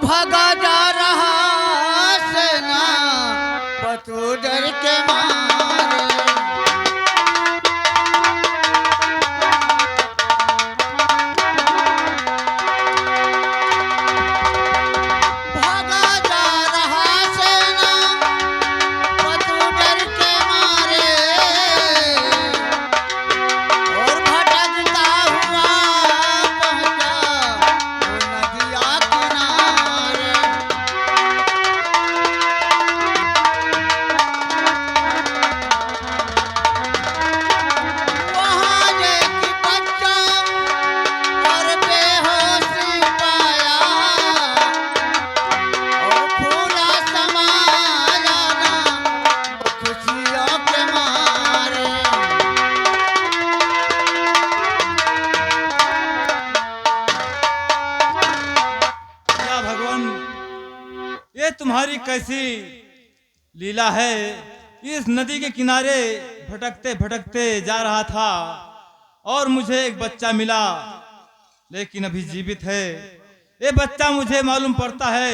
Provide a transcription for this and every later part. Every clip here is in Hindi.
भागा जा रहा सेना पतू डर के मारे। भागा जा रहा सेना पतू डर के मारे और भटकता हुआ पहुंचा वो नदिया किनारे। वहाँ एक बच्चा और बेहोशी पाया और फूला समाया ना खुशियों के मारे। क्या भगवान, ये तुम्हारी कैसी लीला है। इस नदी के किनारे भटकते भटकते जा रहा था और मुझे एक बच्चा मिला, लेकिन अभी जीवित है। ये बच्चा मुझे मालूम पड़ता है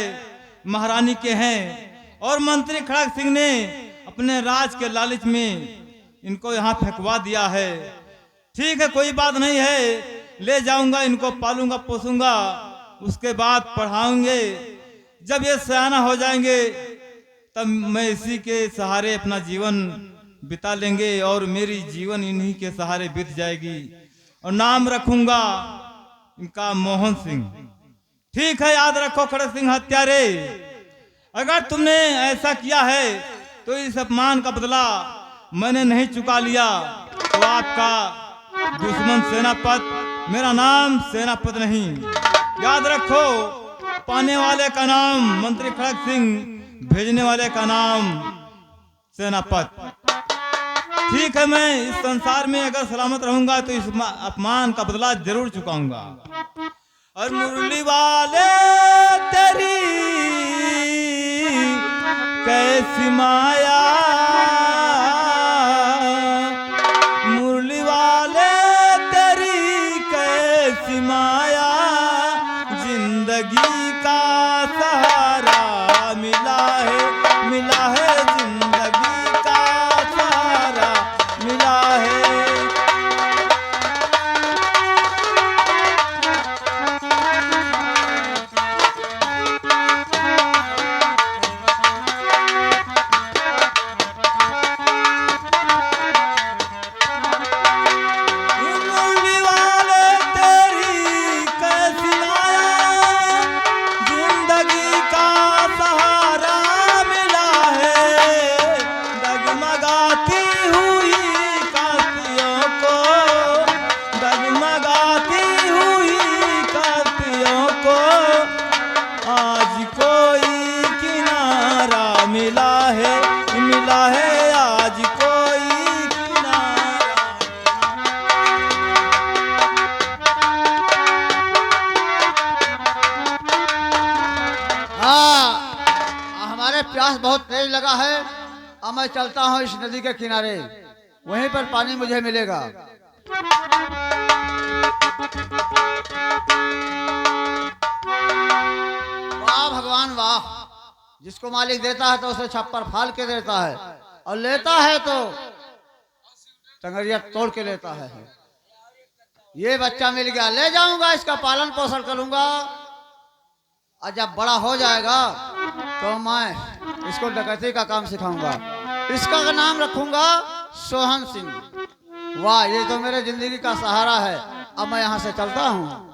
महारानी के हैं और मंत्री खड़ग सिंह ने अपने राज के लालच में इनको यहाँ फेंकवा दिया है। ठीक है, कोई बात नहीं है, ले जाऊंगा, इनको पालूंगा पोसूंगा, उसके बाद पढ़ाऊंगे। जब ये सयाना हो जाएंगे तब मैं इसी के सहारे अपना जीवन बिता लेंगे और मेरी जीवन इन्हीं के सहारे बीत जाएगी और नाम रखूंगा इनका मोहन सिंह। ठीक है, याद रखो खड़ग सिंह हत्यारे, अगर तुमने ऐसा किया है तो इस अपमान का बदला मैंने नहीं चुका लिया तो आपका दुश्मन सेनापत, मेरा नाम सेनापत नहीं। याद रखो, पाने वाले का नाम मंत्री खड़ग सिंह, भेजने वाले का नाम सेनापत। ठीक है, मैं इस संसार में अगर सलामत रहूंगा तो इस अपमान का बदला जरूर चुकाऊंगा। और मुरली वाले तेरी कैसी माया, मुरली वाले तेरी कैसी माया, जिंदगी का सहारा मिला है जिंदगी का सहारा मिला है। मुरली वाले तेरी कैसी माया, जिंदगी का सहारा मिला है। डगमगाती हुई कांतियों को, डगमगाती हुई कांतियों को आज कोई किनारा मिला है आज कोई किनारा। हाँ, हमारे प्यास बहुत तेज लगा है। अब मैं चलता हूँ इस नदी के किनारे, वहीं पर पानी मुझे मिलेगा। वाह भगवान वाह, जिसको मालिक देता है तो उसे छप्पर फाड़ के देता है और लेता है तो टंगरिया तोड़ के लेता है। ये बच्चा मिल गया, ले जाऊंगा, इसका पालन पोषण करूंगा और जब बड़ा हो जाएगा तो मैं इसको डकैती का काम सिखाऊंगा। इसका नाम रखूंगा सोहन सिंह। वाह, ये तो मेरे जिंदगी का सहारा है। अब मैं यहाँ से चलता हूँ।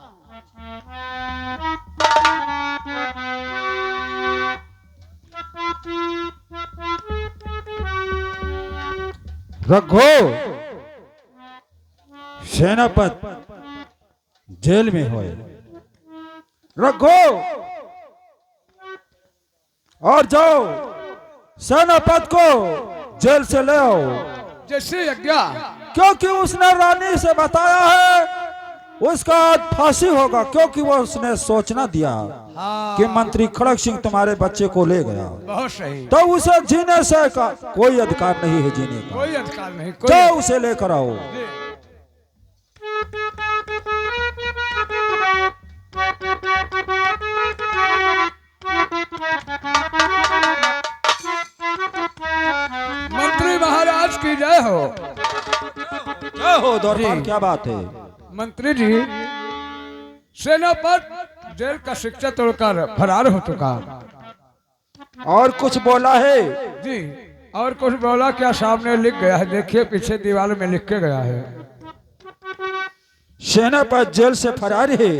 रघु सेनापत जेल में हो। रघु और जाओ, सेनापत को जेल से ले आओ। जैसे यज्ञा, क्योंकि उसने रानी से बताया है उसका आज फांसी होगा, क्योंकि वो उसने सोचना दिया कि मंत्री खड़ग सिंह तुम्हारे बच्चे को ले गया। बहुत सही। तो उसे जीने से का कोई अधिकार नहीं है, जीने का कोई अधिकार नहीं। जाओ उसे लेकर आओ। मंत्री महाराज की जय हो। क्या हो दौरपाल, क्या बात है? मंत्री जी, सेनापति जेल का शिक्षा तोड़कर फरार हो चुका। और कुछ बोला है? जी, और कुछ बोला क्या? सामने लिख गया है, देखिए पीछे दीवार में लिख के गया है। सेनापति जेल से फरार है।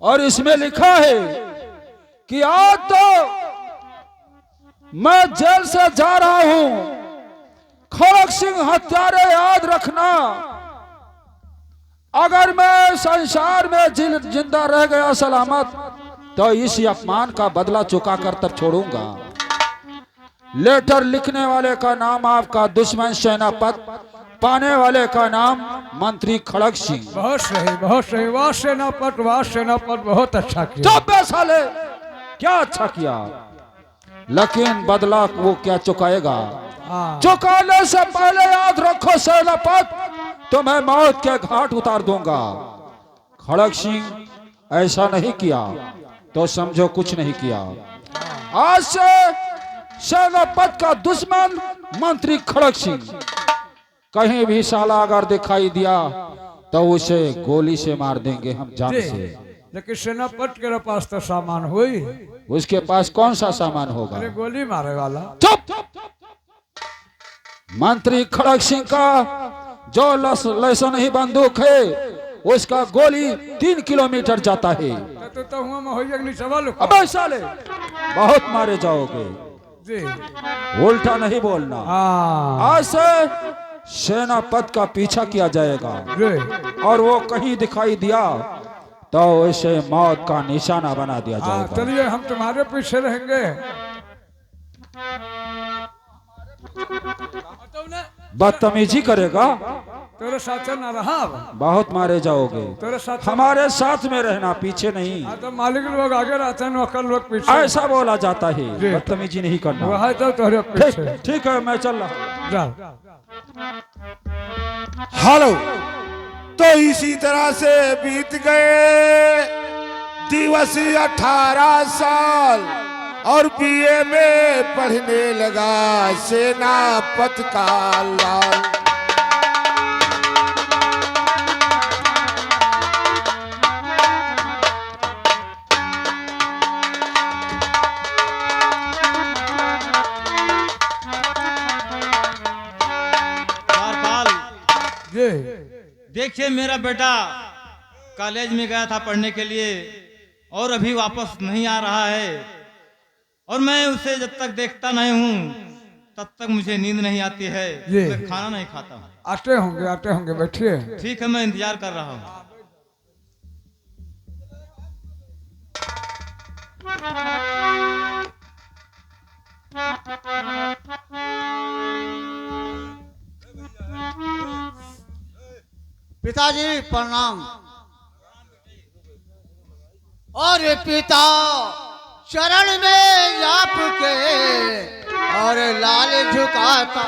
और इसमें लिखा है कि आज तो मैं जेल से जा रहा हूं, खड़ग सिंह हत्यारे याद रखना, अगर मैं संसार में जिंदा रह गया सलामत तो इस अपमान का बदला चुका कर तब छोड़ूंगा। लेटर लिखने वाले का नाम आपका दुश्मन सेनापति, पाने वाले का नाम मंत्री खड़ग सिंह। बहुत सही, बहुत सही। वाह सेनापति, वाह सेनापति, बहुत अच्छा किया। चुप बे साले, क्या अच्छा किया, लेकिन बदला वो क्या चुकाएगा? हाँ। चुकाने से पहले याद रखो सेनापति, तो मैं मौत के घाट उतार दूंगा। खड़ग सिंह ऐसा नहीं किया तो समझो कुछ नहीं किया। आज से सेनापति का दुश्मन मंत्री खड़ग सिंह कहीं भी साला अगर दिखाई दिया तो उसे गोली से मार देंगे हम, जान से। लेकिन सेनापति के पास तो सामान हुई, उसके पास कौन सा सामान होगा? अरे गोली मारे वाला। चुप! मंत्री खड़ग सिंह का जो लसन ही बंदूक है, उसका गोली 3 किलोमीटर जाता है। तो हुआ में हो जाएगी सवाल। अबे साले, बहुत मारे जाओगे जी, उल्टा नहीं बोलना। हाँ। आज से सेनापति का पीछा किया जाएगा जी। और वो कहीं दिखाई दिया तो उसे मौत का निशाना बना दिया हाँ, जाएगा। चलिए हम तुम्हारे पीछे रहेंगे। बदतमीजी करेगा, तेरे साथ न रहा, बहुत मारे जाओगे। तेरे साथ हमारे साथ में रहना, पीछे नहीं। हाँ, तो मालिक लोग आगे रहते हैं, नौकर लोग पीछे। ऐसा बोला जाता है, जी। बदतमीजी नहीं करना। वो है तो तेरे पीछे। ठीक ठीक है, मैं चल रहा हूं। जा। हेलो। तो इसी तरह से बीत गए दिवस 18 साल और बीए में पढ़ने लगा सेनापति का लाल। देखिए, मेरा बेटा कॉलेज में गया था पढ़ने के लिए और अभी वापस नहीं आ रहा है, और मैं उसे जब तक देखता नहीं हूँ तब तक मुझे नींद नहीं आती है, मैं खाना नहीं खाता हूँ। आते होंगे, बैठिए। ठीक है, मैं इंतजार कर रहा हूँ। पिताजी प्रणाम। और पिता चरण में आपके और लाल झुकाता,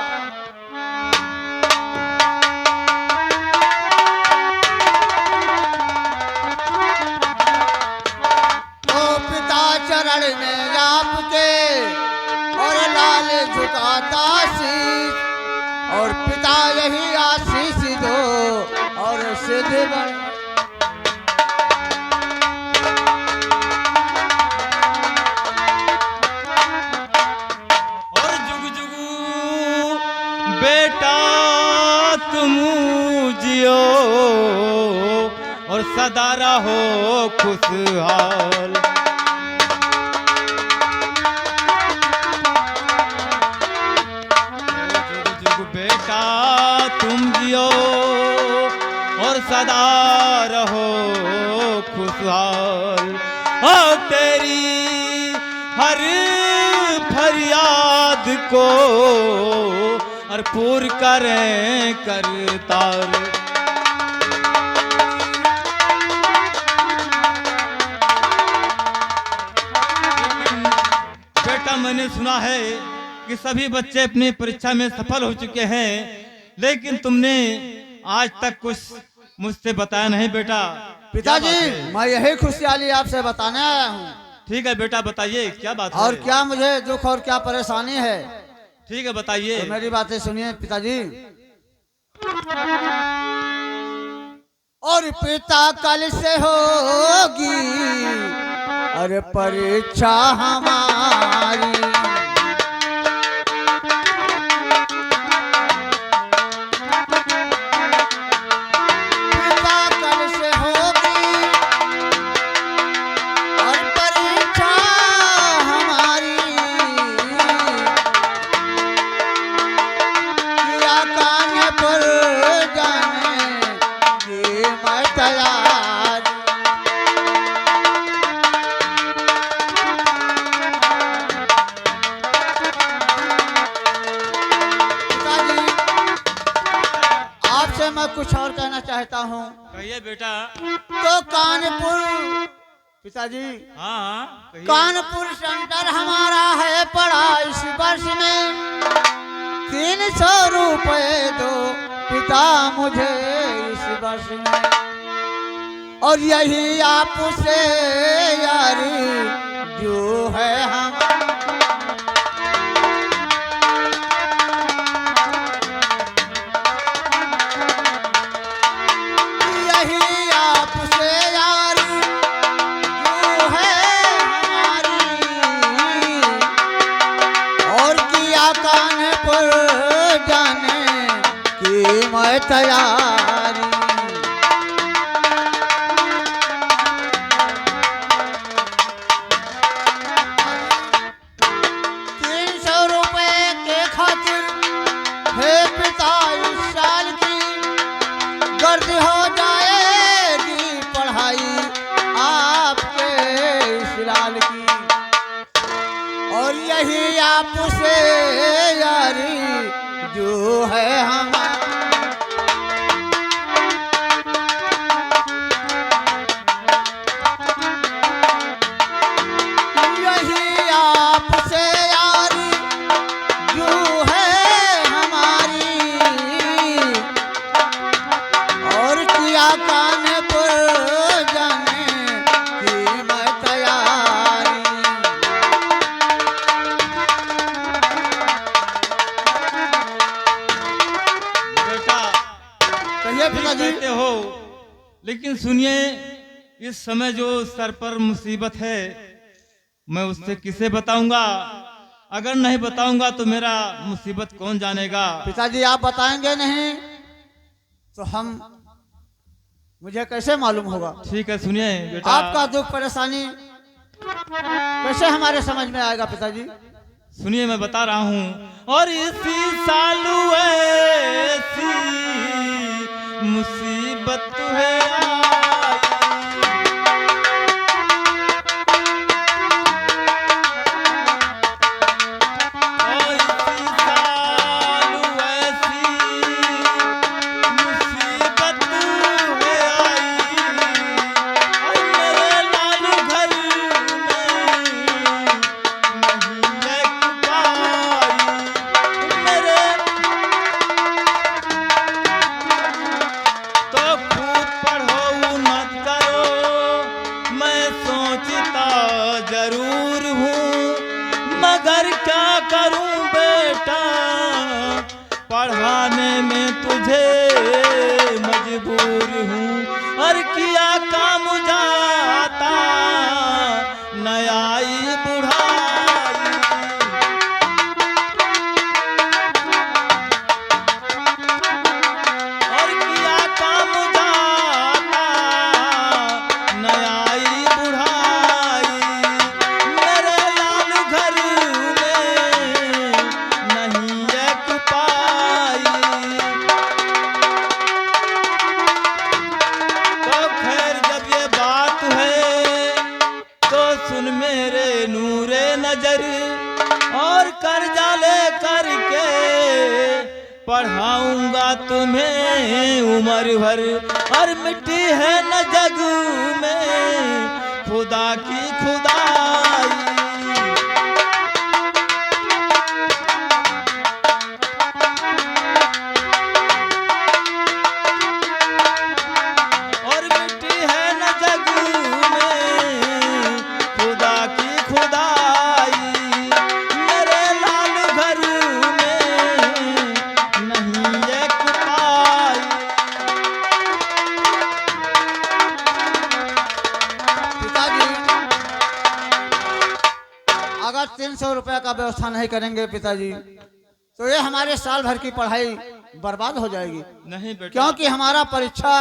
ओ पिता चरण में आपके और लाल झुकाता शीश, और पिता यही आशीष दो और सिद्ध बन। और जुग जुगू बेटा तुम जियो और सदा रहो खुशहाल। जुग जुग बेटा तुम जियो और सदा रहो खुशहाल। और तेरी हर फरियाद को और पूर करें करतार। बेटा, मैंने सुना है कि सभी बच्चे अपनी परीक्षा में सफल हो चुके हैं, लेकिन तुमने आज तक कुछ मुझसे बताया नहीं बेटा। क्या पिताजी बात है? मैं यही खुशहाली आपसे बताने आया हूँ। ठीक है बेटा, बताइए क्या बात है। और क्या मुझे दुख और क्या परेशानी है, ठीक है बताइए। तो मेरी बातें सुनिए पिताजी। और पिता कल से होगी अरे परीक्षा हमारी, पिता कल से होगी और परीक्षा हमारी, किया कान पर जाने की मैं तैयार। पिताजी आपसे मैं कुछ और कहना चाहता हूँ। कहिए बेटा। तो कानपुर पिताजी, हाँ हाँ कहिए। कानपुर सेंटर हमारा है पड़ा इस वर्ष में, 300 रुपए दो पिता मुझे इस वर्ष में, और यही आपसे यारी जो है हम, यही आपसे यारी जो है हमारी, और किया कान पर जाने की मैं तैयारी। 300 रुपए के खातिर हे पिता इस साल की गर्द हो जाएगी पढ़ाई आपके इस लाल की, और यही आपसे यारी जो है हमारी। यही आपसे यारी जो है हमारी, और किया कान पर जाने की मैं तैयारी। बेटा कहिए ठीक पिताजी। कहते हो, लेकिन सुनिए, इस समय जो सर पर मुसीबत है मैं उससे किसे बताऊंगा। अगर नहीं बताऊंगा तो मेरा मुसीबत कौन जानेगा। पिताजी आप बताएंगे नहीं तो हम मुझे कैसे मालूम होगा। ठीक है सुनिए बेटा। आपका दुख परेशानी कैसे हमारे समझ में आएगा पिताजी। सुनिए मैं बता रहा हूँ। और इसी सालू ऐसी मुसीबत है आई, और इसी सालू ऐसी मुसीबत है आई, और मेरे लालू घर में नहीं एक पाई, मेरे तो खूब पढ़ो मत करो, मैं सोचता जरूर हूँ, मगर क्या करूँ बेटा, पढ़ाने में तुझे मजबूर हूँ। और किया काम जाता नयाई बुढ़ाई, और किया काम जाता नयाई बुढ़ाई, मेरे लाल घर में नहीं एक पाई। तो खैर जब ये बात है तो सुन मेरे नूरे नजर, और कर्जा ले करके पढ़ाऊंगा तुम्हें उम्र भर, और मिट्टी है न जग में खुदा की खुदाई। 300 रुपया का व्यवस्था नहीं करेंगे पिताजी तो ये हमारे साल भर की पढ़ाई बर्बाद हो जाएगी, नहीं बेटा, क्योंकि हमारा परीक्षा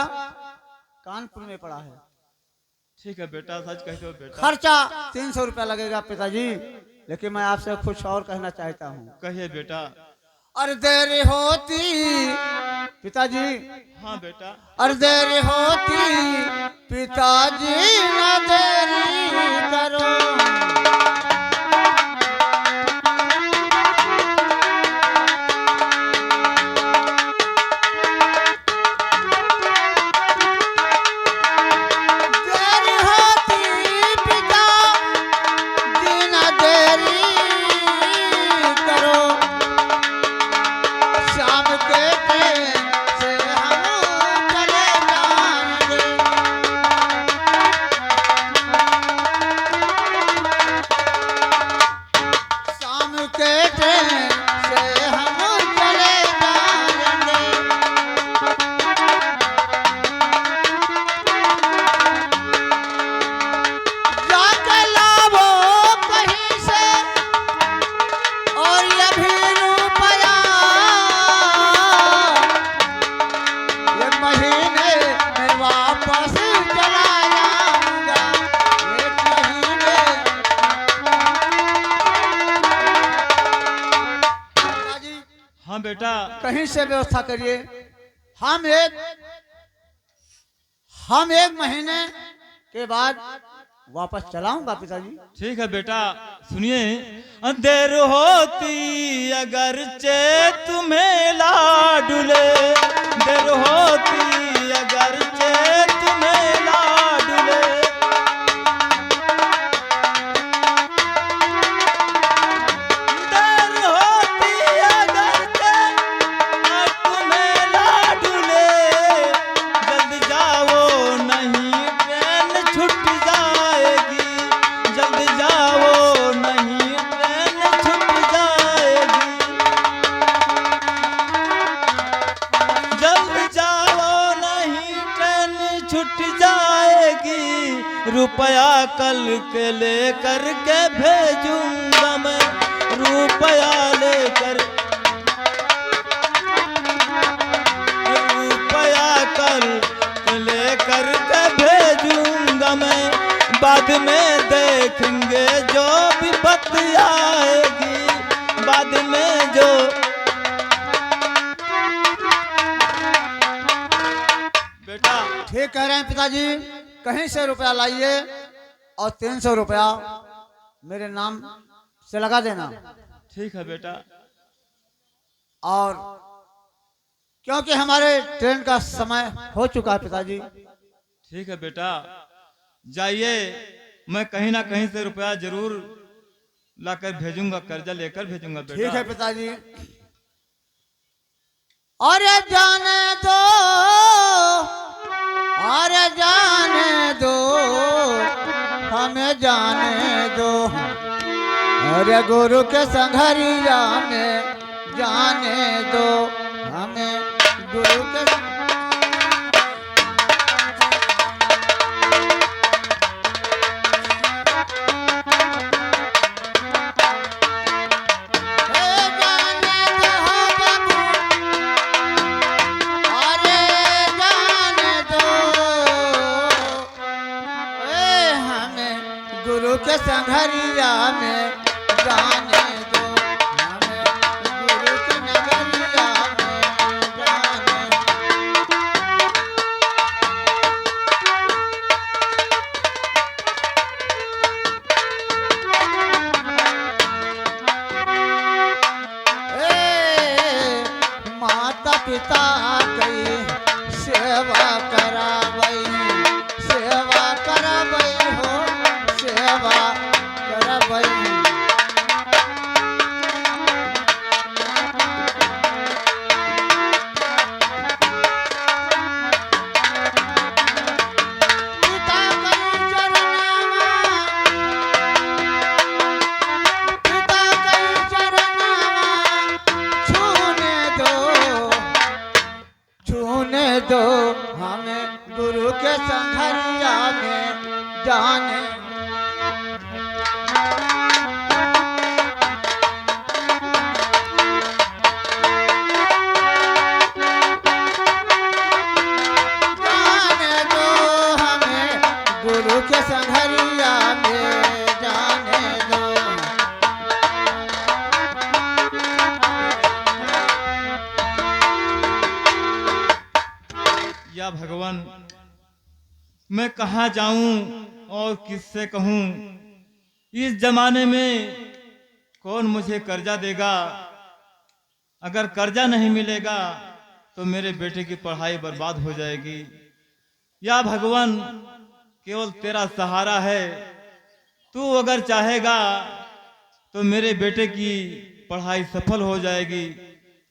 कानपुर में पड़ा है। ठीक है बेटा, सच कहते हो बेटा। खर्चा 300 रुपया लगेगा पिताजी, लेकिन मैं आपसे कुछ और कहना चाहता हूँ। कहिए बेटा। अरे देरी होती पिताजी, हाँ बेटा। अरे देरी होती पिताजी न देरी करो, देरी होती पिताजी न देरी करो, शाम के ट्रेन से हम चले जाएंगे, शाम के ट्रेन से हम चले जाएंगे, जाके लावो कहीं से और ये भी रुपया, ये महीने में वापस चला जाऊंगा, एक महीने। पिताजी हाँ बेटा। कहीं से व्यवस्था करिए, हम एक महीने के बाद वापस चलाऊंगा पिताजी। ठीक है बेटा, सुनिए। देर होती अगर चे तुम्हें लाडुले, देर होती अगर चे तुम्हें लाडुले, देर होती अगर चे तुम्हें लाडुले, जल्द जाओ नहीं ट्रेन छूट जाएगी, जल्द जाओ नहीं ट्रेन छूट जाएगी, जल्द जाओ नहीं ट्रेन छूट जाएगी, रुपया कल के लेकर के भेजूंगा मैं, रुपया लेकर, रुपया कल लेकर के भेजूंगा मैं, बाद में देखेंगे जो भी बात आएगी, बाद में जो। बेटा ठीक कह रहे हैं पिताजी, कहीं से रुपया लाइए और 300 रुपया मेरे नाम से लगा देना। ठीक है बेटा। और क्योंकि हमारे ट्रेन का समय हो चुका है पिताजी। ठीक है बेटा, जाइए, मैं कहीं ना कहीं से रुपया जरूर लाकर भेजूंगा, कर्जा लेकर भेजूंगा बेटा। ठीक है पिताजी। अरे जाने दो, अरे जाने दो, हमें जाने दो, अरे गुरु के संघरिया में जाने दो, हमें गुरु के। के संघरिया में जाने दो, हमें गुरु के नगरिया में जाने माता पिता गई सेवा करावई, सेवा करावई हो, सेवा करावई। पिता कई चरनावा, पिता कई चरनावा छूने दो, छूने दो, हमें गुरु के संघरिया में जाने। भगवान, मैं कहाँ जाऊं और किससे कहूं? इस जमाने में कौन मुझे कर्जा देगा? अगर कर्जा नहीं मिलेगा तो मेरे बेटे की पढ़ाई बर्बाद हो जाएगी। या भगवान, केवल तेरा सहारा है। तू अगर चाहेगा तो मेरे बेटे की पढ़ाई सफल हो जाएगी,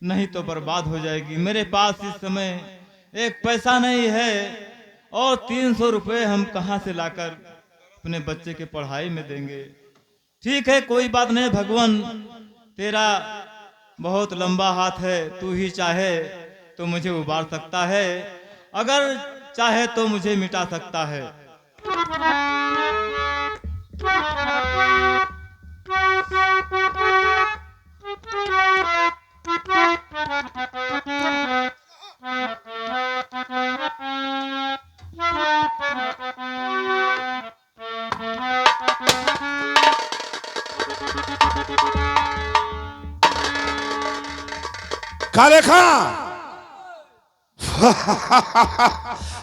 नहीं तो बर्बाद हो जाएगी। मेरे पास इस समय एक पैसा नहीं है और 300 रुपये हम कहाँ से लाकर अपने बच्चे के पढ़ाई में देंगे? ठीक है, कोई बात नहीं भगवान, तेरा बहुत लंबा हाथ है। तू ही चाहे तो मुझे उबार सकता है, अगर चाहे तो मुझे मिटा सकता है। काले खां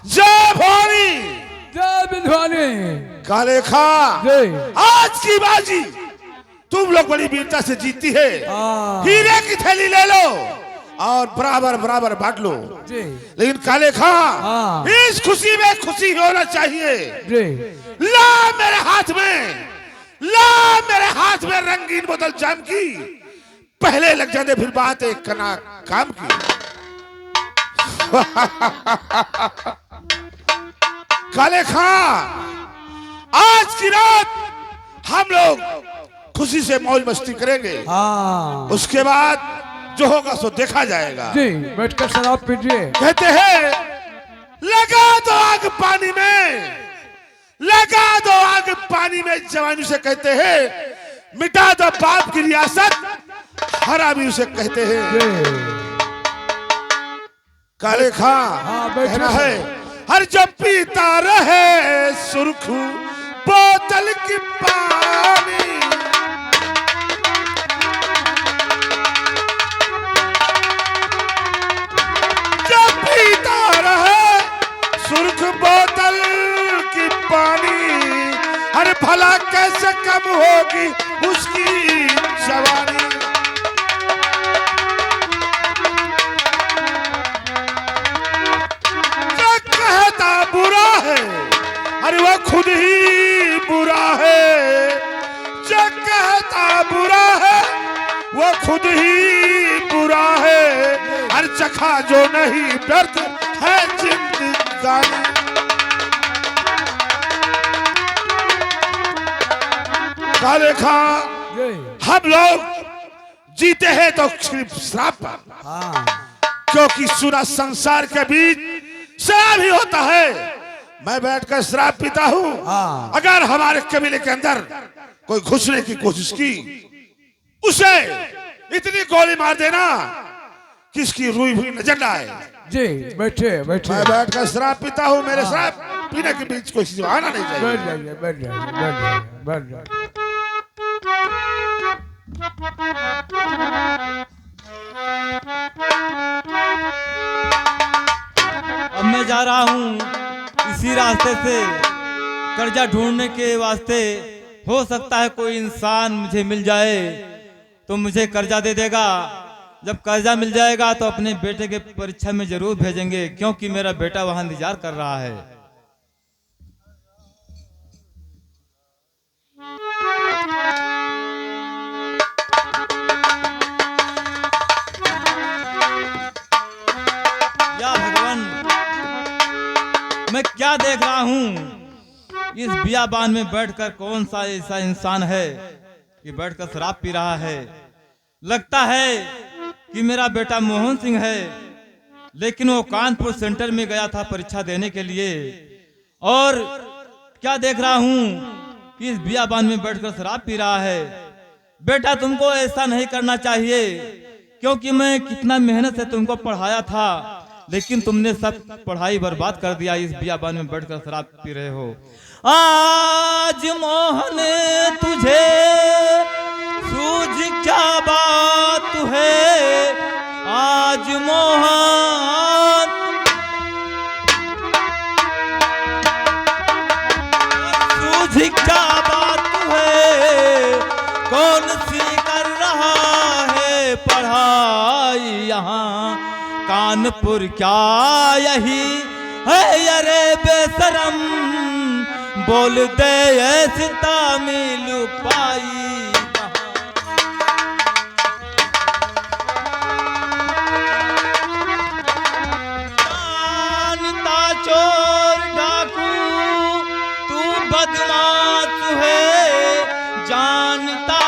जय भवानी, जय विंध्यावानी। काले खां, जय। आज की बाजी तुम लोग बड़ी वीरता से जीती है। हीरे की थैली ले लो और बराबर बराबर बांट लो। जी। लेकिन काले खां, इस खुशी में खुशी होना चाहिए। जी। ला मेरे हाथ में, ला मेरे हाथ में रंगीन बोतल जाम की। पहले लग जाते फिर बात एक कना काम की। काले खां, आज की रात हम लोग खुशी से मौज मस्ती करेंगे। उसके बाद जो होगा सो देखा जाएगा। जी, बैठकर शराब पीजिए। कहते हैं लगा दो आग पानी में, लगा दो आग पानी में। जवानी से कहते हैं मिटा दो बाप की रियासत, हरामी उसे कहते हैं। काले खां कहना है हर जब पीता रहे सुर्ख बोतल की पानी, जब पीता रहे सुर्ख बोतल की पानी, अरे भला कैसे कम होगी उसकी जवानी। बुरा है अरे वह खुद ही बुरा है, जो कहता बुरा है वह खुद ही बुरा है। हर चखा जो नहीं व्यर्थ है जिंदगानी। काले खां, हम लोग जीते हैं तो सिर्फ श्राप पर, क्योंकि सुना संसार के बीच शराब ही होता है। मैं बैठकर शराब पीता हूँ। अगर हमारे कबीले के अंदर कोई घुसने की कोशिश की, उसे इतनी गोली मार देना कि इसकी रुई हुई नजर न आए। जी, बैठे बैठे। मैं बैठकर शराब पीता हूँ। मेरे शराब पीने के बीच कोई चीज आना नहीं चाहिए। बैठ जाइए, बैठ जाइए, बैठ जाइए, बैठ जाइए। अब मैं जा रहा हूँ इसी रास्ते से कर्जा ढूंढने के वास्ते। हो सकता है कोई इंसान मुझे मिल जाए तो मुझे कर्जा दे देगा। जब कर्जा मिल जाएगा तो अपने बेटे के परीक्षा में जरूर भेजेंगे, क्योंकि मेरा बेटा वहां इंतजार कर रहा है। या भगवान, मैं क्या देख रहा हूँ? इस बियाबान में बैठकर कौन सा ऐसा इंसान है कि बैठकर शराब पी रहा है? लगता है कि मेरा बेटा मोहन सिंह है, लेकिन वो कानपुर सेंटर में गया था परीक्षा देने के लिए। और क्या देख रहा हूँ? इस बियाबान में बैठकर शराब पी रहा है। बेटा, तुमको ऐसा नहीं करना चाहिए, क्योंकि मैं कितना मेहनत से तुमको पढ़ाया था, लेकिन तुमने सब पढ़ाई बर्बाद कर दिया। इस बियाबान में बैठकर शराब पी रहे हो। आज मोहन तुझे सूझ क्या बात है? आज मोहन ही क्या बात है, कौन सी कर रहा है पढ़ाई यहाँ कानपुर क्या यही है, अरे बेशरम बोल दे ऐसी तामिल पाई। चोर डाकू तू बदमाश है, जानता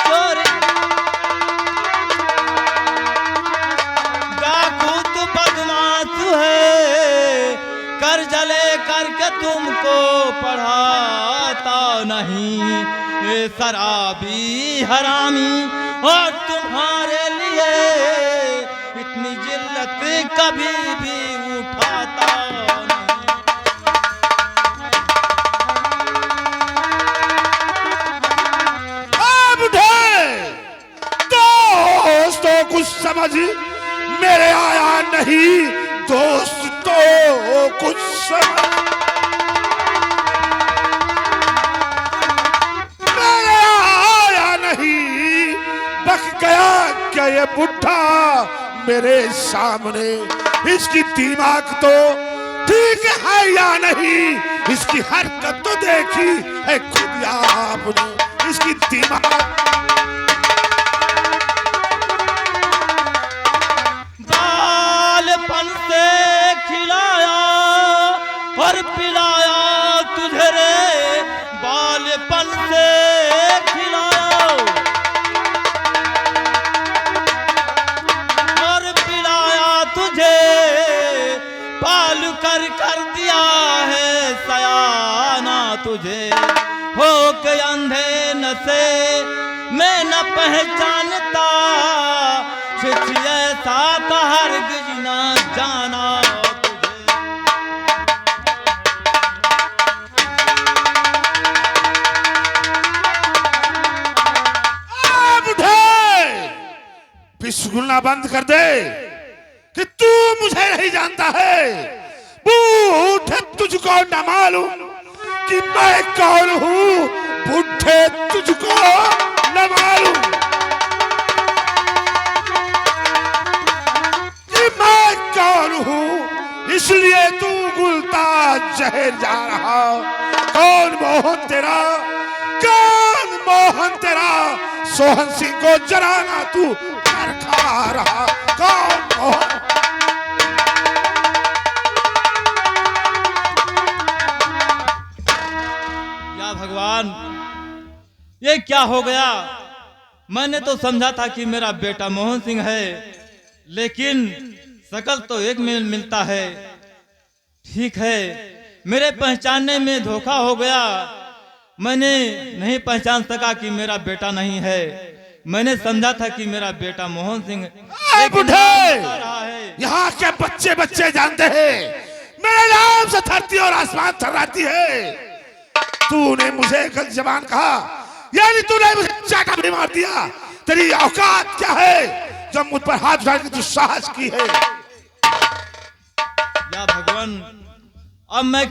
चोर डाकू तू बदमाश है, कर्ज ले करके तुमको पढ़ाता नहीं, ये शराबी हरामी और तुम्हारे लिए इतनी जिल्लत कभी भी उठाता नहीं। अब उठे दोस्तों कुछ समझ मेरे आया नहीं, दोस्तों कुछ समझ मेरे आया नहीं, बक गया क्या ये बुढ़ा मेरे सामने, इसकी दिमाग तो ठीक है या नहीं, इसकी हरकत तो देखी है खुद आपने, इसकी दिमाग बालपन से खिलाया और पिलाया तुझे रे, बालपन से खिलाया पाल कर दिया है सयाना तुझे, हो के अंधे नशे मैं न पहचानता, कुछ ऐसा था हरगिज न जाना तुझे। अब उठे पिसगुलना बंद कर दे कि तू मुझे नहीं जानता है, बूढ़े तुझको न मालूम कि मैं कौन हूँ, बूढ़े तुझको न मालूम कि मैं कौन हूँ, इसलिए तू गुलता जहर जा रहा। कौन मोहन तेरा, कौन मोहन तेरा, सोहन सिंह को जराना तू कर खा रहा, कौन मोहन। भगवान ये क्या हो गया, मैंने तो समझा था कि मेरा बेटा मोहन सिंह है, लेकिन शकल तो एक में मिलता है। ठीक है, मेरे पहचानने में धोखा हो गया, मैंने नहीं पहचान सका कि मेरा बेटा नहीं है, मैंने समझा था कि मेरा बेटा मोहन सिंह है। यहाँ के बच्चे बच्चे जानते हैं मेरे नाम से धरती और आसमान थर्राती है। तूने मुझे गलत जबान कहा, यानी तूने मुझे चाटा भी मार दिया। तेरी औकात क्या है जब मुझ पर हाथ उठाने की तू साहस की है? या भगवान, अब मैं क्या